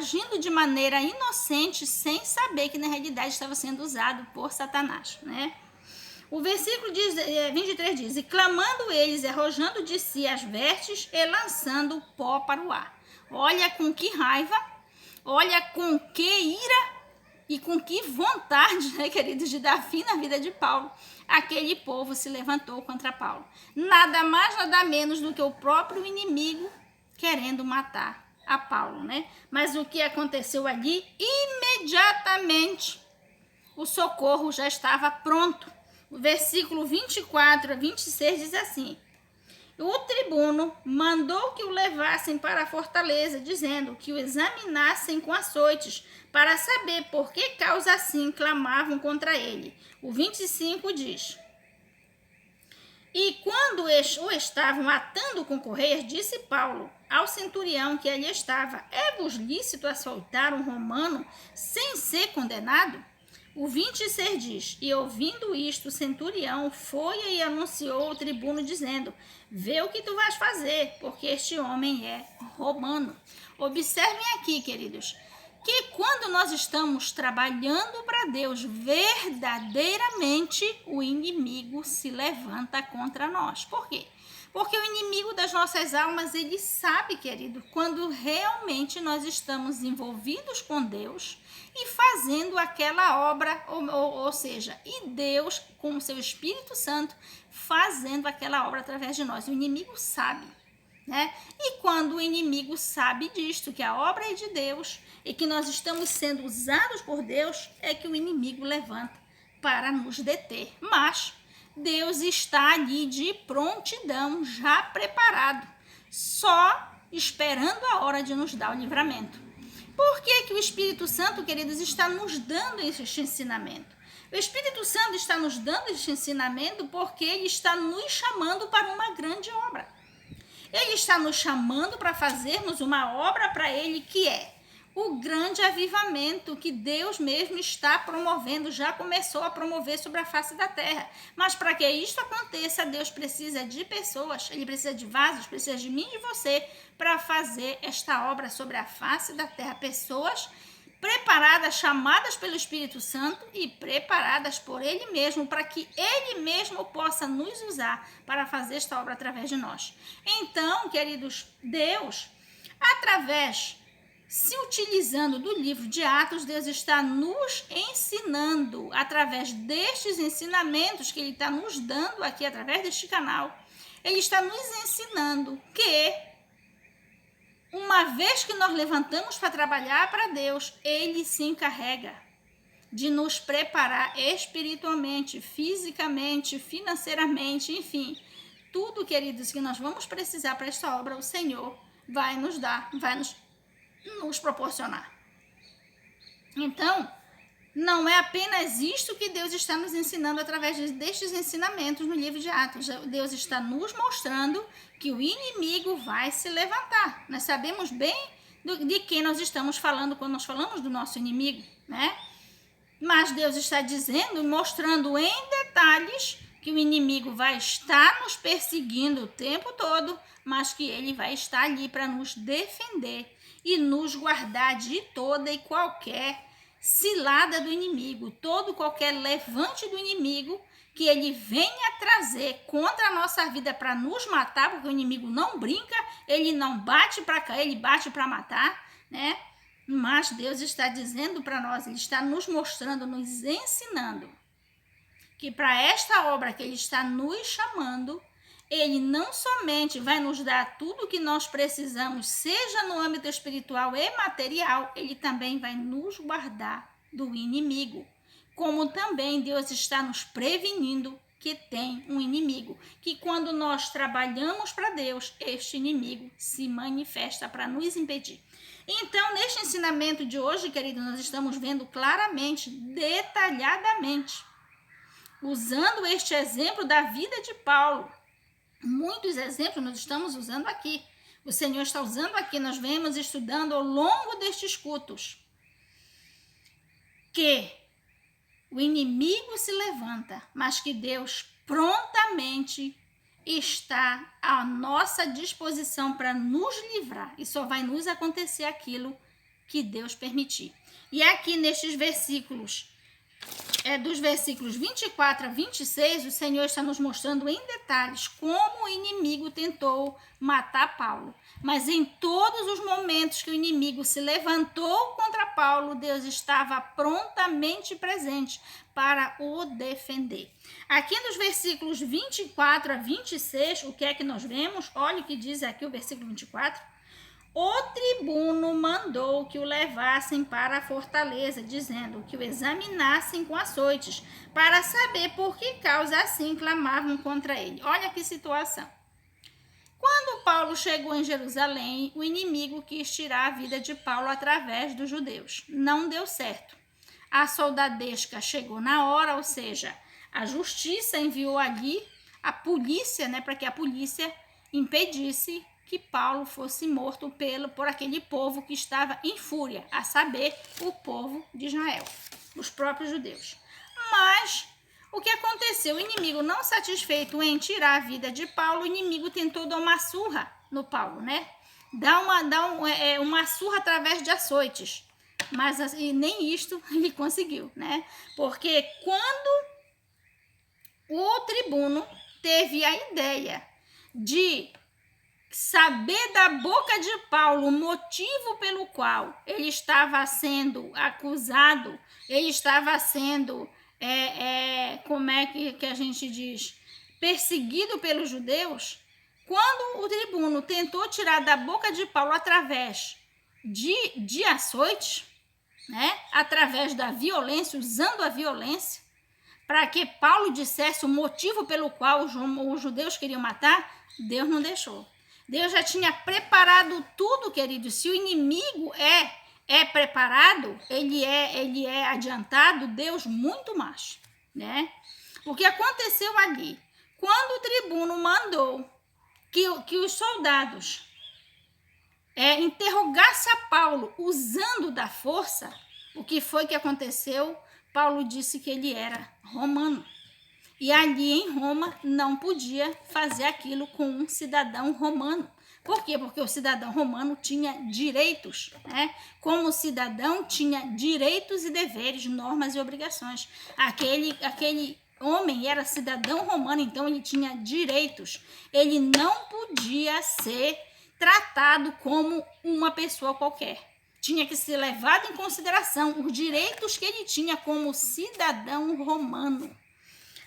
agindo de maneira inocente, sem saber que na realidade estava sendo usado por Satanás, né? O versículo 23 diz: e clamando eles, arrojando de si as vestes e lançando o pó para o ar. Olha com que raiva, olha com que ira e com que vontade, né, queridos, de dar fim na vida de Paulo, aquele povo se levantou contra Paulo. Nada mais, nada menos do que o próprio inimigo querendo matar a Paulo, né? Mas o que aconteceu ali? Imediatamente o socorro já estava pronto. O versículo 24 a 26 diz assim: o tribuno mandou que o levassem para a fortaleza, dizendo que o examinassem com açoites, para saber por que causa assim clamavam contra ele. O 25 diz: e quando o estavam atando com correias, disse Paulo ao centurião que ali estava: é-vos lícito açoitar um romano sem ser condenado? O 26 diz: e ouvindo isto, o centurião foi e anunciou ao tribuno, dizendo: vê o que tu vais fazer, porque este homem é romano. Observem aqui, queridos, que quando nós estamos trabalhando para Deus, verdadeiramente o inimigo se levanta contra nós. Por quê? Porque o inimigo das nossas almas, ele sabe, querido, quando realmente nós estamos envolvidos com Deus e fazendo aquela obra, ou seja, e Deus, com o seu Espírito Santo, fazendo aquela obra através de nós. O inimigo sabe, né? E quando o inimigo sabe disto, que a obra é de Deus e que nós estamos sendo usados por Deus, é que o inimigo levanta para nos deter. Mas Deus está ali de prontidão, já preparado, só esperando a hora de nos dar o livramento. Por que que o Espírito Santo, queridos, está nos dando esse ensinamento? O Espírito Santo está nos dando esse ensinamento porque ele está nos chamando para uma grande obra. Ele está nos chamando para fazermos uma obra para ele, que é o grande avivamento que Deus mesmo está promovendo, já começou a promover sobre a face da terra. Mas para que isto aconteça, Deus precisa de pessoas, ele precisa de vasos, precisa de mim e de você para fazer esta obra sobre a face da terra. Pessoas preparadas, chamadas pelo Espírito Santo e preparadas por ele mesmo, para que ele mesmo possa nos usar para fazer esta obra através de nós. Então, queridos, Deus, se utilizando do livro de Atos, Deus está nos ensinando, através destes ensinamentos que ele está nos dando aqui, através deste canal, ele está nos ensinando que uma vez que nós levantamos para trabalhar para Deus, ele se encarrega de nos preparar espiritualmente, fisicamente, financeiramente, enfim, tudo, queridos, que nós vamos precisar para esta obra, o Senhor vai nos dar, vai nos proporcionar. Então, não é apenas isto que Deus está nos ensinando através destes ensinamentos no livro de Atos. Deus está nos mostrando que o inimigo vai se levantar. Nós sabemos bem de quem nós estamos falando quando nós falamos do nosso inimigo, né? Mas Deus está dizendo, mostrando em detalhes, que o inimigo vai estar nos perseguindo o tempo todo, mas que ele vai estar ali para nos defender e nos guardar de toda e qualquer cilada do inimigo, qualquer levante do inimigo que ele venha trazer contra a nossa vida para nos matar, porque o inimigo não brinca, ele não bate para cá, ele bate para matar, né? Mas Deus está dizendo para nós, ele está nos mostrando, nos ensinando que para esta obra que ele está nos chamando, ele não somente vai nos dar tudo o que nós precisamos, seja no âmbito espiritual e material, ele também vai nos guardar do inimigo. Como também Deus está nos prevenindo que tem um inimigo, que quando nós trabalhamos para Deus, este inimigo se manifesta para nos impedir. Então, neste ensinamento de hoje, querido, nós estamos vendo claramente, detalhadamente, usando este exemplo da vida de Paulo. Muitos exemplos nós estamos usando aqui. O Senhor está usando aqui, nós vemos estudando ao longo destes cultos, que o inimigo se levanta, mas que Deus prontamente está à nossa disposição para nos livrar. E só vai nos acontecer aquilo que Deus permitir. E aqui nestes versículos, dos versículos 24 a 26, o Senhor está nos mostrando em detalhes como o inimigo tentou matar Paulo. Mas em todos os momentos que o inimigo se levantou contra Paulo, Deus estava prontamente presente para o defender. Aqui nos versículos 24 a 26, o que é que nós vemos? Olha o que diz aqui o versículo 24. O tribuno mandou que o levassem para a fortaleza, dizendo que o examinassem com açoites, para saber por que causa assim clamavam contra ele. Olha que situação. Quando Paulo chegou em Jerusalém, o inimigo quis tirar a vida de Paulo através dos judeus. Não deu certo. A soldadesca chegou na hora, ou seja, a justiça enviou ali a polícia, para que a polícia impedisse que Paulo fosse morto por aquele povo que estava em fúria, a saber, o povo de Israel, os próprios judeus. Mas o que aconteceu? O inimigo, não satisfeito em tirar a vida de Paulo, o inimigo tentou dar uma surra no Paulo, dar uma surra através de açoites. Mas nem isto ele conseguiu, Porque quando o tribuno teve a ideia de saber da boca de Paulo o motivo pelo qual ele estava sendo acusado, ele estava sendo, como é que a gente diz, perseguido pelos judeus, quando o tribuno tentou tirar da boca de Paulo através de açoites, através da violência, usando a violência, para que Paulo dissesse o motivo pelo qual os judeus queriam matar, Deus não deixou. Deus já tinha preparado tudo, querido. Se o inimigo é preparado, ele é adiantado, Deus muito mais, O que aconteceu ali? Quando o tribuno mandou que os soldados interrogassem a Paulo usando da força, o que foi que aconteceu? Paulo disse que ele era romano. E ali em Roma não podia fazer aquilo com um cidadão romano. Por quê? Porque o cidadão romano tinha direitos, Como cidadão tinha direitos e deveres, normas e obrigações. Aquele homem era cidadão romano, então ele tinha direitos. Ele não podia ser tratado como uma pessoa qualquer. Tinha que ser levado em consideração os direitos que ele tinha como cidadão romano.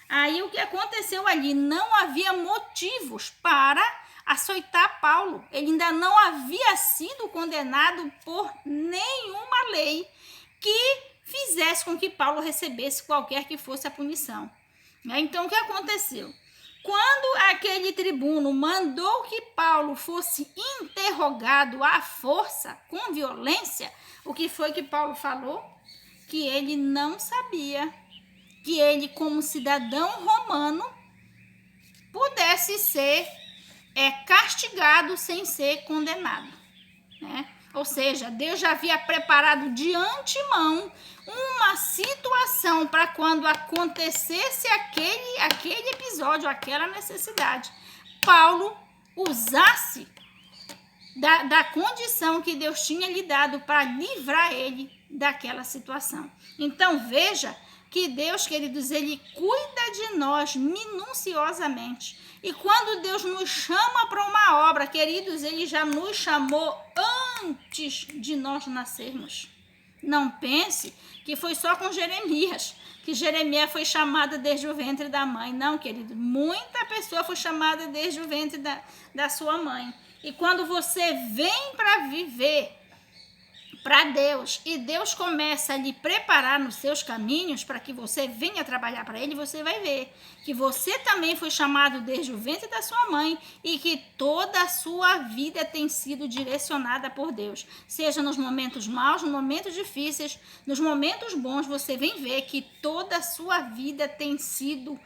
Aí o que aconteceu ali? Não havia motivos para açoitar Paulo. Ele ainda não havia sido condenado por nenhuma lei que fizesse com que Paulo recebesse qualquer que fosse a punição. Então o que aconteceu? Quando aquele tribuno mandou que Paulo fosse interrogado à força, com violência, o que foi que Paulo falou? Que ele não sabia que ele, como cidadão romano, pudesse ser castigado sem ser condenado, Ou seja, Deus já havia preparado de antemão uma situação para quando acontecesse aquele episódio, aquela necessidade, Paulo usasse da condição que Deus tinha lhe dado para livrar ele daquela situação. Então, veja que Deus, queridos, ele cuida de nós minuciosamente. E quando Deus nos chama para uma obra, queridos, ele já nos chamou antes de nós nascermos. Não pense que foi só com Jeremias, que Jeremias foi chamada desde o ventre da mãe. Não, querido, muita pessoa foi chamada desde o ventre da sua mãe. E quando você vem para viver para Deus e Deus começa a lhe preparar nos seus caminhos para que você venha trabalhar para Ele, você vai ver que você também foi chamado desde o ventre da sua mãe e que toda a sua vida tem sido direcionada por Deus. Seja nos momentos maus, nos momentos difíceis, nos momentos bons, você vem ver que toda a sua vida tem sido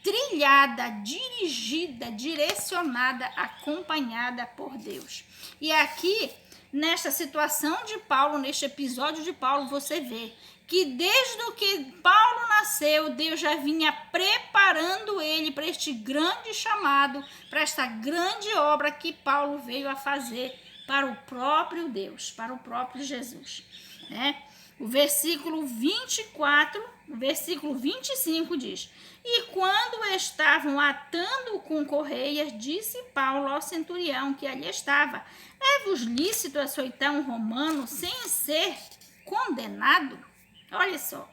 trilhada, dirigida, direcionada, acompanhada por Deus. E aqui, nesta situação de Paulo, neste episódio de Paulo, você vê que desde o que Paulo nasceu, Deus já vinha preparando ele para este grande chamado, para esta grande obra que Paulo veio a fazer para o próprio Deus, para o próprio Jesus, né? O versículo 24, o versículo 25 diz: E quando estavam atando com correias, disse Paulo ao centurião que ali estava: É-vos lícito açoitar um romano sem ser condenado? Olha só.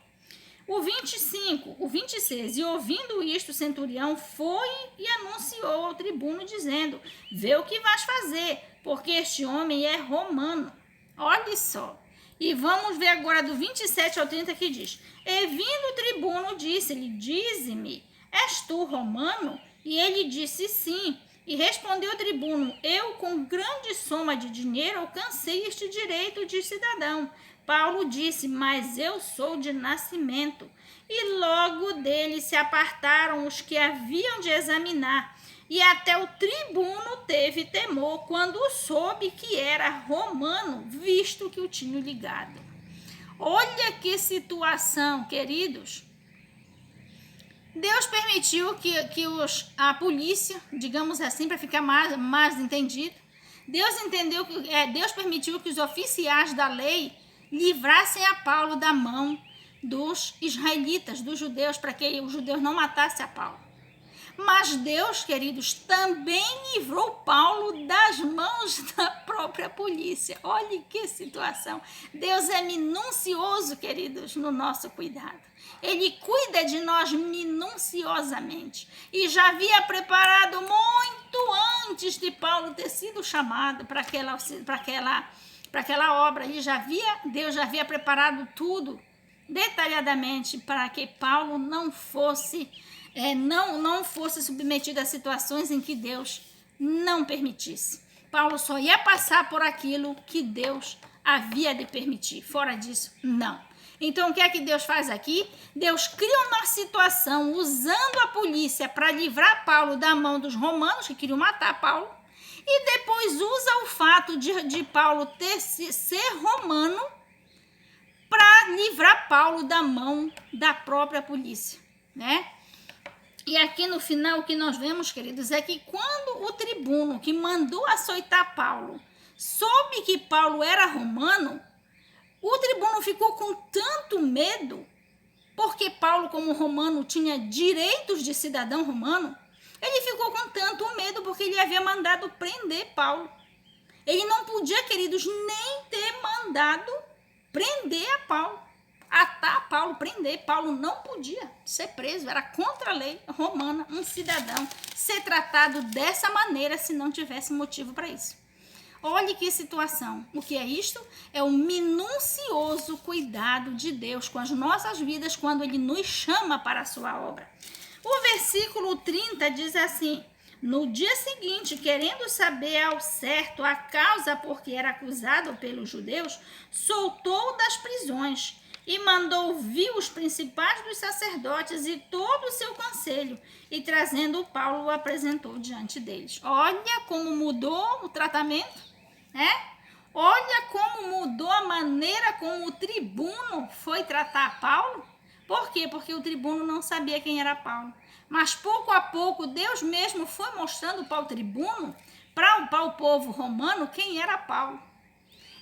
O 25, o 26, e ouvindo isto, o centurião foi e anunciou ao tribuno, dizendo: Vê o que vais fazer, porque este homem é romano. Olha só. E vamos ver agora do 27 ao 30 que diz: E vindo o tribuno, disse-lhe: Dize-me, és tu romano? E ele disse: Sim. E respondeu o tribuno: Eu, com grande soma de dinheiro, alcancei este direito de cidadão. Paulo disse: Mas eu sou de nascimento. E logo dele se apartaram os que haviam de examinar. E até o tribuno teve temor quando soube que era romano, visto que o tinham ligado. Olha que situação, queridos. Deus permitiu que a polícia, digamos assim, para ficar mais entendido, Deus permitiu que os oficiais da lei livrassem a Paulo da mão dos israelitas, dos judeus, para que os judeus não matassem a Paulo. Mas Deus, queridos, também livrou Paulo das mãos da própria polícia. Olha que situação. Deus é minucioso, queridos, no nosso cuidado. Ele cuida de nós minuciosamente. E já havia preparado muito antes de Paulo ter sido chamado para aquela obra. Deus já havia preparado tudo detalhadamente para que Paulo não fosse submetido a situações em que Deus não permitisse. Paulo só ia passar por aquilo que Deus havia de permitir. Fora disso, não. Então, o que é que Deus faz aqui? Deus cria uma situação usando a polícia para livrar Paulo da mão dos romanos que queriam matar Paulo, e depois usa o fato de Paulo ser romano para livrar Paulo da mão da própria polícia, né? E aqui no final o que nós vemos, queridos, é que quando o tribuno que mandou açoitar Paulo soube que Paulo era romano, o tribuno ficou com tanto medo, porque Paulo, como romano, tinha direitos de cidadão romano, ele ficou com tanto medo porque ele havia mandado prender Paulo. Ele não podia, queridos, nem ter mandado prender a Paulo, atar Paulo, prender. Paulo não podia ser preso, era contra a lei romana um cidadão ser tratado dessa maneira se não tivesse motivo para isso. Olhe que situação. O que é isto? É o minucioso cuidado de Deus com as nossas vidas quando Ele nos chama para a sua obra. O versículo 30 diz assim: No dia seguinte, querendo saber ao certo a causa por que era acusado pelos judeus, soltou-o das prisões e mandou vir os principais dos sacerdotes e todo o seu conselho, e trazendo Paulo o apresentou diante deles. Olha como mudou o tratamento, né? Olha como mudou a maneira como o tribuno foi tratar Paulo. Por quê? Porque o tribuno não sabia quem era Paulo. Mas pouco a pouco Deus mesmo foi mostrando para o tribuno, para o povo romano, quem era Paulo.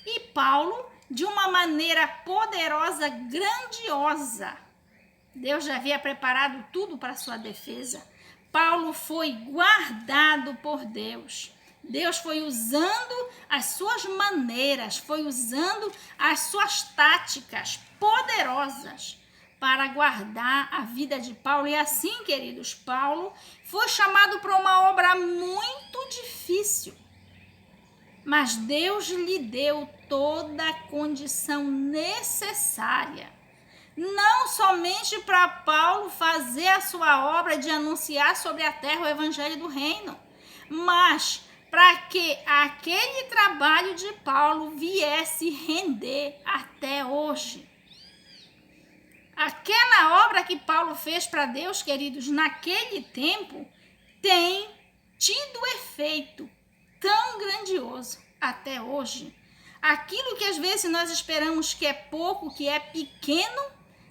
E Paulo, de uma maneira poderosa, grandiosa, Deus já havia preparado tudo para sua defesa. Paulo foi guardado por Deus. Deus foi usando as suas maneiras, foi usando as suas táticas poderosas para guardar a vida de Paulo. E assim, queridos, Paulo foi chamado para uma obra muito difícil. Mas Deus lhe deu toda a condição necessária, não somente para Paulo fazer a sua obra de anunciar sobre a terra o evangelho do reino, mas para que aquele trabalho de Paulo viesse render até hoje. Aquela obra que Paulo fez para Deus, queridos, naquele tempo, tem tido efeito tão grandioso até hoje. Aquilo que às vezes nós esperamos que é pouco, que é pequeno,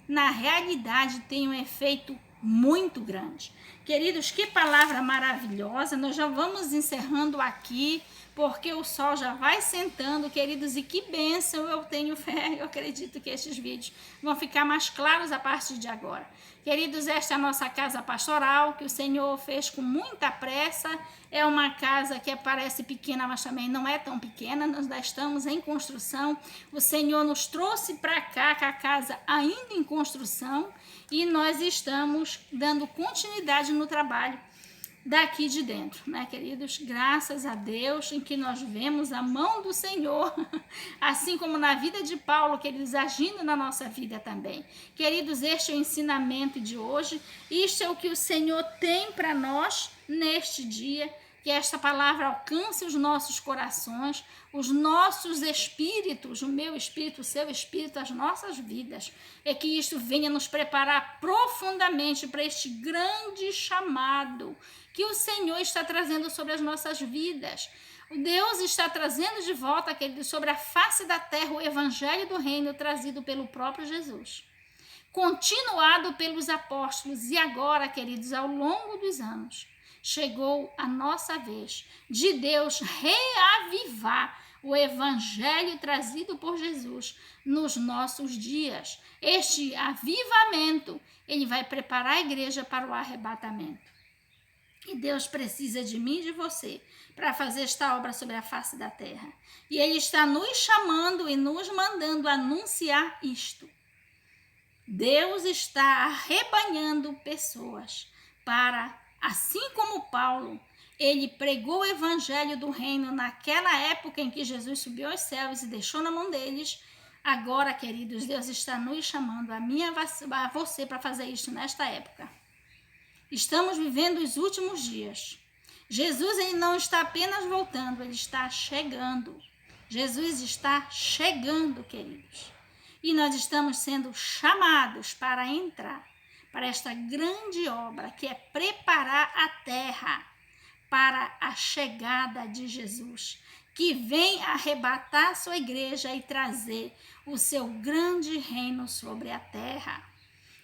na realidade tem um efeito muito grande. Queridos, que palavra maravilhosa. Nós já vamos encerrando aqui, porque o sol já vai sentando, queridos, e que bênção, eu tenho fé, eu acredito que estes vídeos vão ficar mais claros a partir de agora. Queridos, esta é a nossa casa pastoral, que o Senhor fez com muita pressa, é uma casa que parece pequena, mas também não é tão pequena, nós já estamos em construção, o Senhor nos trouxe para cá, com a casa ainda em construção, e nós estamos dando continuidade no trabalho daqui de dentro, né, queridos? Graças a Deus em que nós vemos a mão do Senhor, assim como na vida de Paulo, queridos, agindo na nossa vida também. Queridos, este é o ensinamento de hoje, isto é o que o Senhor tem para nós neste dia, que esta palavra alcance os nossos corações, os nossos espíritos, o meu espírito, o seu espírito, as nossas vidas, é que isto venha nos preparar profundamente para este grande chamado que o Senhor está trazendo sobre as nossas vidas. O Deus está trazendo de volta, queridos, sobre a face da terra o evangelho do reino trazido pelo próprio Jesus, continuado pelos apóstolos, e agora, queridos, ao longo dos anos, chegou a nossa vez de Deus reavivar o evangelho trazido por Jesus nos nossos dias. Este avivamento, ele vai preparar a igreja para o arrebatamento. E Deus precisa de mim e de você para fazer esta obra sobre a face da terra. E Ele está nos chamando e nos mandando anunciar isto. Deus está arrebanhando pessoas para, assim como Paulo, ele pregou o evangelho do reino naquela época em que Jesus subiu aos céus e deixou na mão deles. Agora, queridos, Deus está nos chamando, a você, para fazer isto nesta época. Estamos vivendo os últimos dias. Jesus, ele não está apenas voltando, ele está chegando. Jesus está chegando, queridos. E nós estamos sendo chamados para entrar para esta grande obra, que é preparar a terra para a chegada de Jesus, que vem arrebatar sua igreja e trazer o seu grande reino sobre a terra.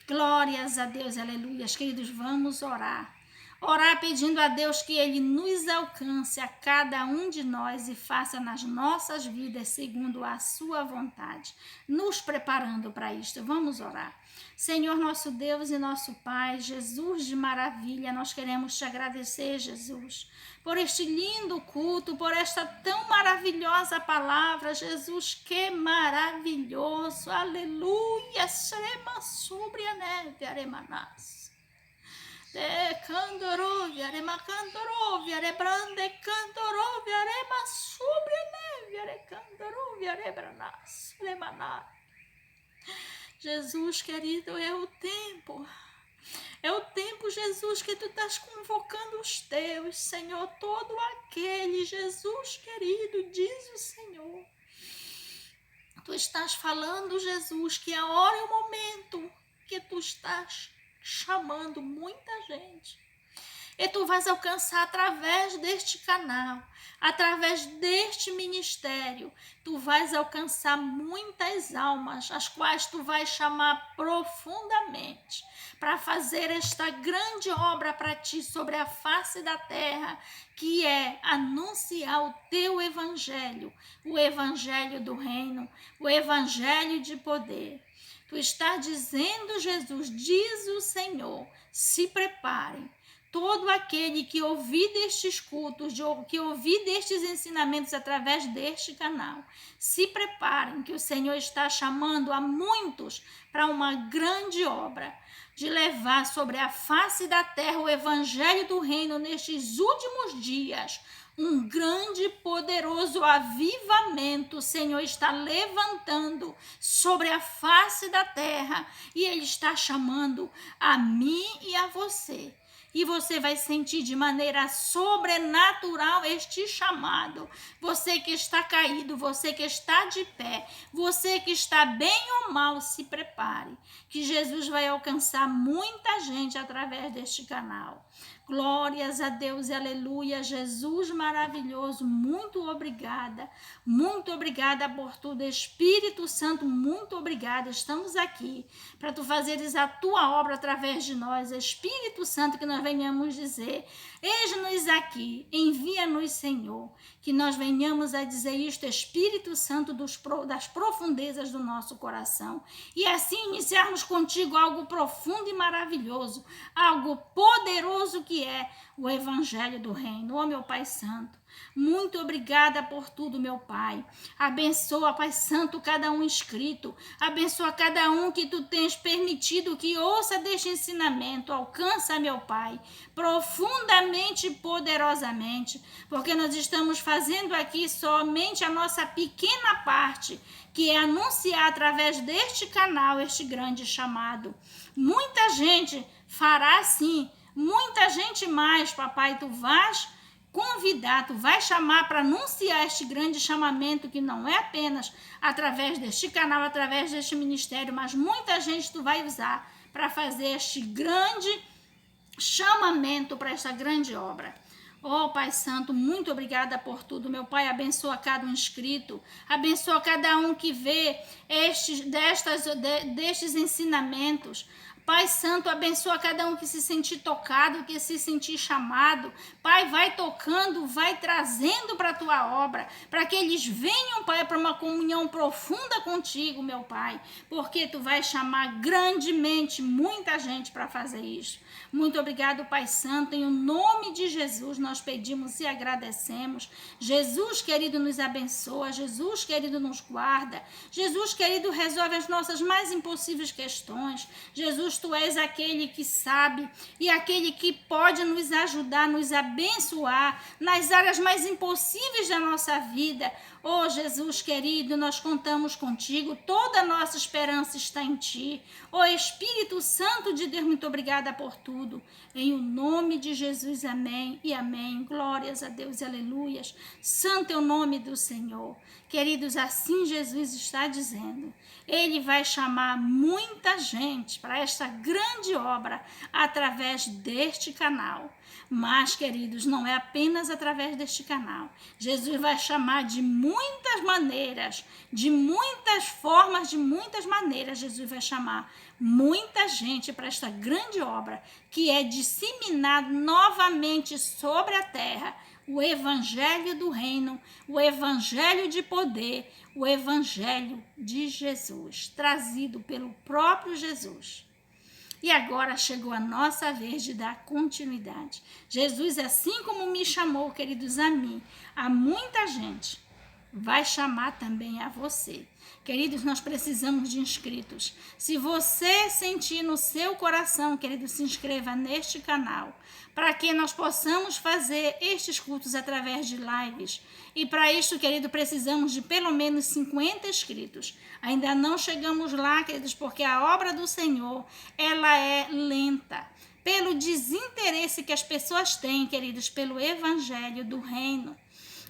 Glórias a Deus, aleluias. Queridos, vamos orar. Orar pedindo a Deus que Ele nos alcance a cada um de nós e faça nas nossas vidas segundo a sua vontade, nos preparando para isto. Vamos orar. Senhor, nosso Deus e nosso Pai, Jesus de maravilha, nós queremos te agradecer, Jesus, por este lindo culto, por esta tão maravilhosa palavra, Jesus, que maravilhoso, aleluia, serema sobre a neve, aremanás. De candorovia, arema candorovia, arebrande candorovia, arema sobre a neve, arecandorovia, arebranás, aremanás. Jesus, querido, é o tempo, Jesus, que tu estás convocando os teus, Senhor, todo aquele, Jesus, querido, diz o Senhor. Tu estás falando, Jesus, que a hora é o momento que tu estás chamando muita gente. E tu vais alcançar através deste canal, através deste ministério, tu vais alcançar muitas almas, as quais tu vais chamar profundamente, para fazer esta grande obra para ti sobre a face da terra, que é anunciar o teu evangelho, o evangelho do reino, o evangelho de poder. Tu estás dizendo, Jesus, diz o Senhor, se preparem. Todo aquele que ouvir destes cultos, que ouvir destes ensinamentos através deste canal, se preparem, que o Senhor está chamando a muitos para uma grande obra, de levar sobre a face da terra o evangelho do reino nestes últimos dias. Um grande e poderoso avivamento o Senhor está levantando sobre a face da terra, e Ele está chamando a mim e a você. E você vai sentir de maneira sobrenatural este chamado. Você que está caído, você que está de pé, você que está bem ou mal, se prepare, que Jesus vai alcançar muita gente através deste canal. Glórias a Deus e aleluia. Jesus maravilhoso, muito obrigada. Muito obrigada por tudo. Espírito Santo, muito obrigada. Estamos aqui para tu fazeres a tua obra através de nós. Espírito Santo, que nós venhamos dizer: eis-nos aqui, envia-nos, Senhor. Que nós venhamos a dizer isto, Espírito Santo, das profundezas do nosso coração. E assim iniciarmos contigo algo profundo e maravilhoso, algo poderoso que é o Evangelho do Reino. Ó meu Pai Santo, muito obrigada por tudo, meu Pai. Abençoa, Pai Santo, cada um inscrito. Abençoa cada um que tu tens permitido que ouça deste ensinamento. Alcança, meu Pai, profundamente e poderosamente, porque nós estamos fazendo aqui somente a nossa pequena parte, que é anunciar através deste canal este grande chamado. Muita gente fará assim, muita gente mais, papai, tu vais convidar, tu vais chamar para anunciar este grande chamamento, que não é apenas através deste canal, através deste ministério, mas muita gente tu vai usar para fazer este grande chamamento, para esta grande obra. Oh, Pai Santo, muito obrigada por tudo. Meu Pai, abençoa cada um inscrito, abençoa cada um que vê destes ensinamentos. Pai Santo, abençoa cada um que se sentir tocado, que se sentir chamado. Pai, vai tocando, vai trazendo para a tua obra, para que eles venham, Pai, para uma comunhão profunda contigo, meu Pai, porque tu vais chamar grandemente muita gente para fazer isso. Muito obrigado, Pai Santo, em nome de Jesus nós pedimos e agradecemos. Jesus querido, nos abençoa, Jesus querido, nos guarda, Jesus querido, resolve as nossas mais impossíveis questões. Jesus, tu és aquele que sabe e aquele que pode nos ajudar, nos abençoar nas áreas mais impossíveis da nossa vida. Oh, Jesus querido, nós contamos contigo, toda a nossa esperança está em ti. Oh, Espírito Santo de Deus, muito obrigada por tudo. Em o nome de Jesus, amém e amém. Glórias a Deus e aleluias. Santo é o nome do Senhor. Queridos, assim Jesus está dizendo. Ele vai chamar muita gente para esta grande obra através deste canal. Mas, queridos, não é apenas através deste canal. Jesus vai chamar de muitas maneiras, de muitas formas, de muitas maneiras. Jesus vai chamar muita gente para esta grande obra, que é disseminar novamente sobre a terra o Evangelho do Reino, o Evangelho de poder, o Evangelho de Jesus, trazido pelo próprio Jesus. E agora chegou a nossa vez de dar continuidade. Jesus, assim como me chamou, queridos, a mim, a muita gente, vai chamar também a você. Queridos, nós precisamos de inscritos. Se você sentir no seu coração, querido, se inscreva neste canal, para que nós possamos fazer estes cultos através de lives. E para isso, querido, precisamos de pelo menos 50 inscritos. Ainda não chegamos lá, queridos, porque a obra do Senhor, ela é lenta. Pelo desinteresse que as pessoas têm, queridos, pelo Evangelho do Reino.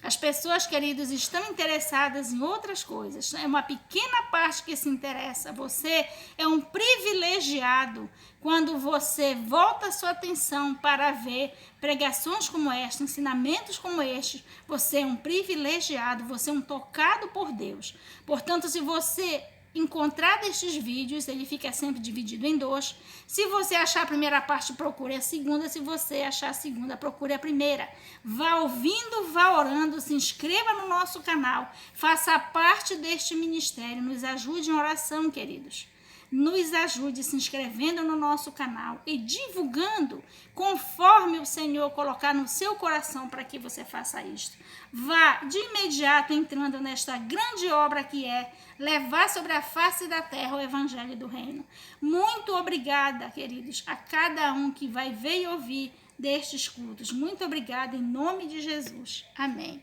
As pessoas, queridos, estão interessadas em outras coisas. É uma pequena parte que se interessa. Você é um privilegiado quando você volta a sua atenção para ver pregações como esta, ensinamentos como estes. Você é um privilegiado, você é um tocado por Deus. Portanto, se você encontrar destes vídeos, ele fica sempre dividido em dois. Se você achar a primeira parte, procure a segunda. Se você achar a segunda, procure a primeira. Vá ouvindo, vá orando, se inscreva no nosso canal, faça parte deste ministério, nos ajude em oração, queridos. Nos ajude se inscrevendo no nosso canal e divulgando conforme o Senhor colocar no seu coração para que você faça isto. Vá de imediato entrando nesta grande obra que é levar sobre a face da terra o Evangelho do Reino. Muito obrigada, queridos, a cada um que vai ver e ouvir destes cultos. Muito obrigada em nome de Jesus. Amém.